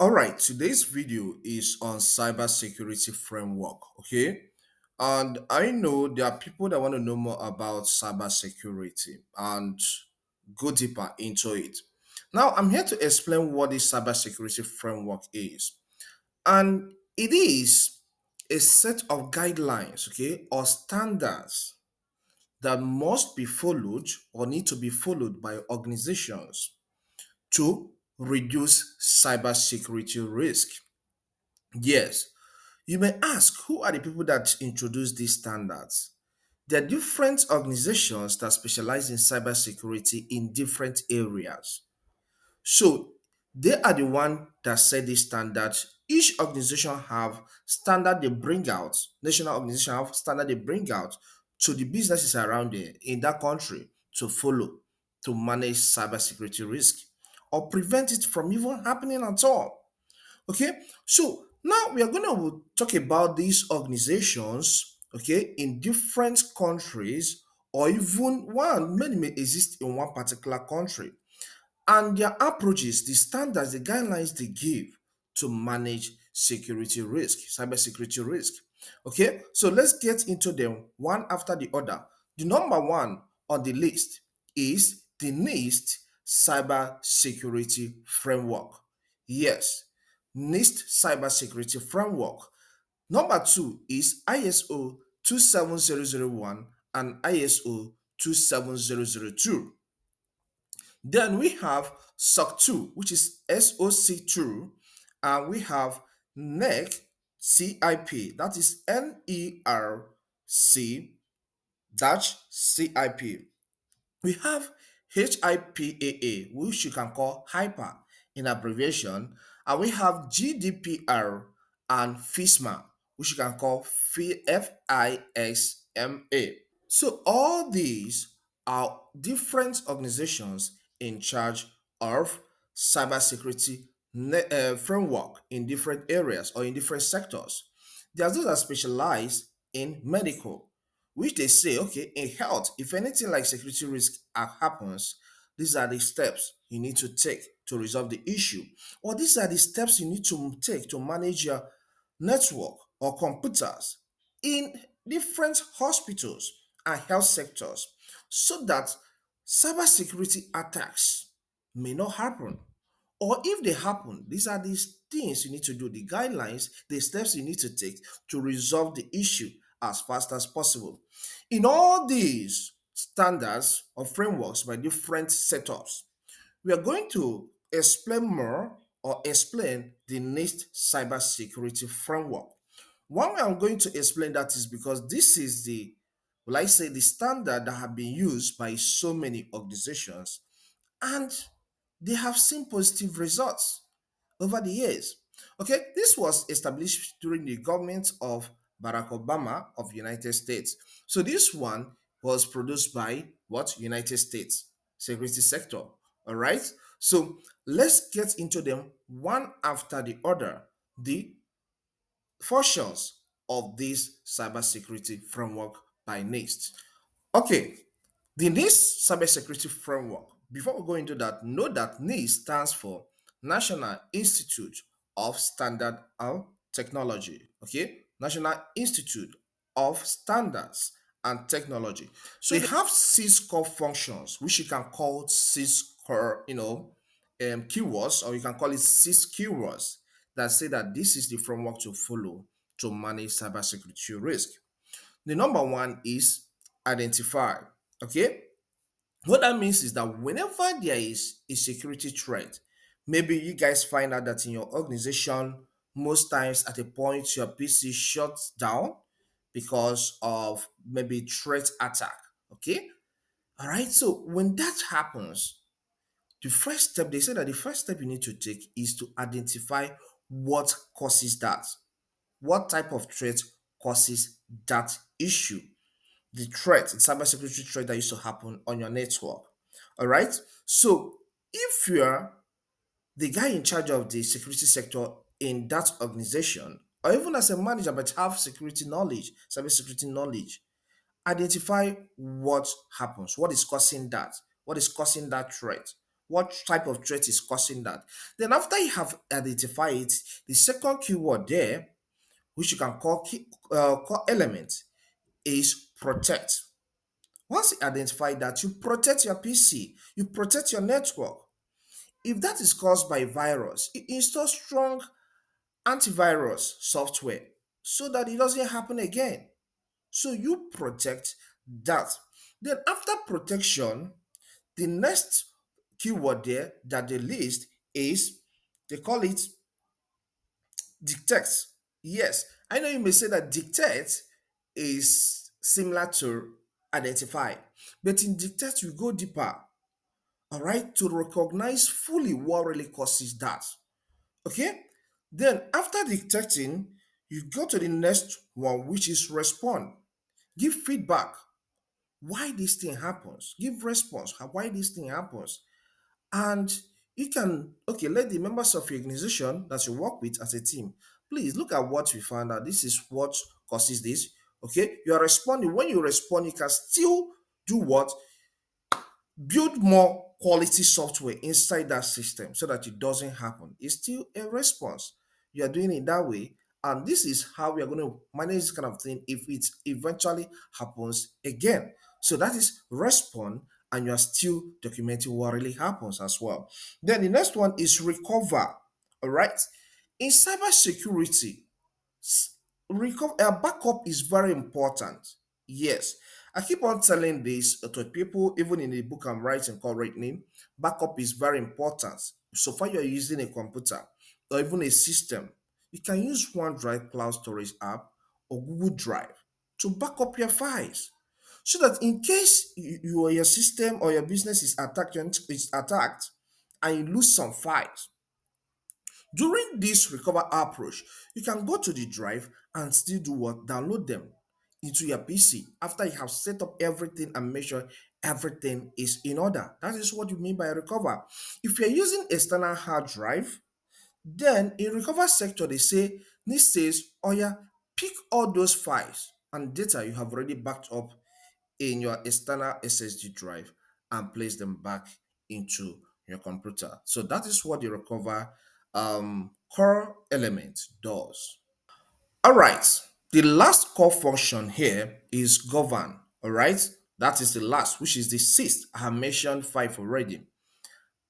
All right, today's video is on cybersecurity framework, okay? And I know there are people that want to know more about cybersecurity and go deeper into it. Now, I'm here to explain what this cybersecurity framework is. And it is a set of guidelines, okay, or standards that must be followed or need to be followed by organizations to reduce cybersecurity risk. Yes, you may ask who are the people that introduce these standards? There are different organizations that specialize in cybersecurity in different areas. So they are the one that set these standards. Each organization have standard they bring out. National organization have standard they bring out to the businesses around there in that country to follow to manage cybersecurity risk or prevent it from even happening at all. Okay, so now we are going to talk about these organizations, okay, in different countries, or even one, many may exist in one particular country, and their approaches, the standards, the guidelines they give to manage security risk, cybersecurity risk. Okay, so let's get into them one after the other. The number one on the list is the NIST Cybersecurity Framework. Yes, NIST Cybersecurity Framework. Number two is ISO 27001 and ISO 27002. Then we have SOC 2, which is SOC 2, and we have NERC CIP, that is NERC dash CIP. We have HIPAA, which you can call hyper in abbreviation, and we have GDPR and FISMA, which you can call FISMA. So all these are different organizations in charge of cybersecurity framework in different areas or in different sectors. There are those that specialize in medical, which they say, okay, in health, if anything like security risk happens, these are the steps you need to take to resolve the issue, or these are the steps you need to take to manage your network or computers in different hospitals and health sectors so that cybersecurity attacks may not happen. Or if they happen, these are the things you need to do, the guidelines, the steps you need to take to resolve the issue as fast as possible. In all these standards or frameworks by different setups, we are going to explain more or explain the NIST cybersecurity framework. One way I'm going to explain that is because this is the, well, I say the standard that have been used by so many organizations, and they have seen positive results over the years. Okay, this was established during the government of Barack Obama of United States. So this one was produced by what? United States security sector. All right. So let's get into them one after the other. The functions of this cybersecurity framework by NIST. Okay, the NIST cybersecurity framework. Before we go into that, know that NIST stands for National Institute of Standard and Technology. Okay, National Institute of Standards and Technology. So they have six core functions, which you can call six core, keywords, or you can call it six keywords that say that this is the framework to follow to manage cybersecurity risk. The number one is identify. Okay, what that means is that whenever there is a security threat, maybe you guys find out that in your organization, most times at a point your PC shuts down because of maybe threat attack. Okay, all right. So when that happens, the first step, they say that the first step you need to take is to identify what causes that. What type of threat causes that issue? The threat, the cybersecurity threat that used to happen on your network. All right. So if you're the guy in charge of the security sector in that organization, or even as a manager but have security knowledge, cybersecurity knowledge, identify what happens, what is causing that threat, what type of threat is causing that. Then after you have identified it, the second keyword there, which you can call call element, is protect. Once you identify that, you protect your PC, you protect your network. If that is caused by virus, you install strong antivirus software so that it doesn't happen again. So you protect that. Then after protection, the next keyword there that they list is, they call it detect. Yes, I know you may say that detect is similar to identify, but in detect we go deeper, all right, to recognize fully what really causes that. Okay, then after detecting, you go to the next one, which is respond. Give feedback why this thing happens. Give response why this thing happens. And you can, okay, let the members of your organization that you work with as a team, please look at what we found out. This is what causes this. Okay, you are responding. When you respond, you can still do what? Build more quality software inside that system so that it doesn't happen. It's still a response. You are doing it that way. And this is how we are going to manage this kind of thing if it eventually happens again. So that is respond, and you are still documenting what really happens as well. Then the next one is recover. All right. In cybersecurity, backup is very important. Yes, I keep on telling this to people, even in the book I'm writing called Right Name. Backup is very important. So far, you're using a computer or even a system, you can use OneDrive cloud storage app or Google Drive to back up your files, so that in case your system or your business is attacked and you lose some files, during this recover approach, you can go to the drive and still do what? Download them into your PC after you have set up everything and make sure everything is in order. That is what you mean by recover. If you're using external hard drive, then in recover sector, they say, this says, oh yeah, pick all those files and data you have already backed up in your external SSD drive and place them back into your computer. So that is what the recover core element does. All right. The last core function here is govern. All right. That is the last, which is the sixth. I have mentioned five already.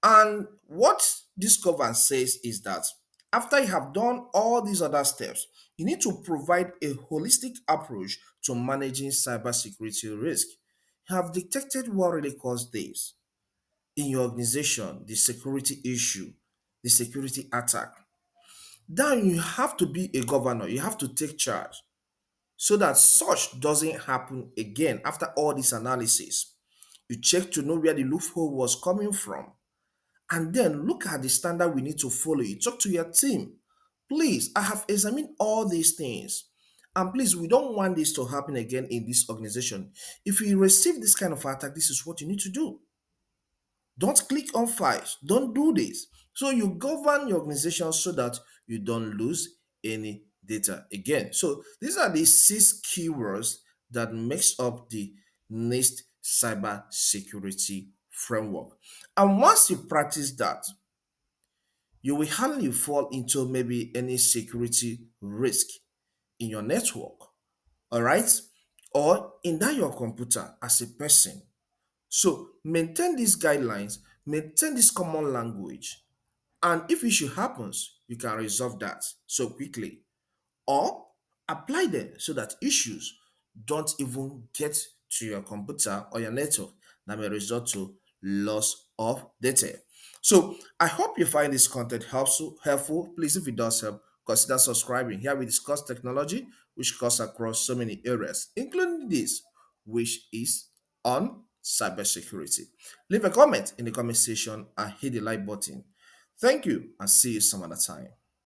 And what this govern says is that after you have done all these other steps, you need to provide a holistic approach to managing cybersecurity risk. You have detected what really caused this in your organization, the security issue, the security attack. Then you have to be a governor, you have to take charge so that such doesn't happen again. After all this analysis, you check to know where the loophole was coming from, and then look at the standard we need to follow. You talk to your team. Please, I have examined all these things. And please, we don't want this to happen again in this organization. If you receive this kind of attack, this is what you need to do. Don't click on files. Don't do this. So you govern your organization so that you don't lose any data again. So these are the six keywords that makes up the NIST cyber security framework. And once you practice that, you will hardly fall into maybe any security risk in your network, all right, or in that your computer as a person. So maintain these guidelines, maintain this common language, and if issue happens, you can resolve that so quickly, or apply them so that issues don't even get to your computer or your network that may result to loss of data. So I hope you find this content helpful. Please, if it does help, consider subscribing. Here we discuss technology which cuts across so many areas, including this, which is on cybersecurity. Leave a comment in the comment section and hit the like button. Thank you, and see you some other time.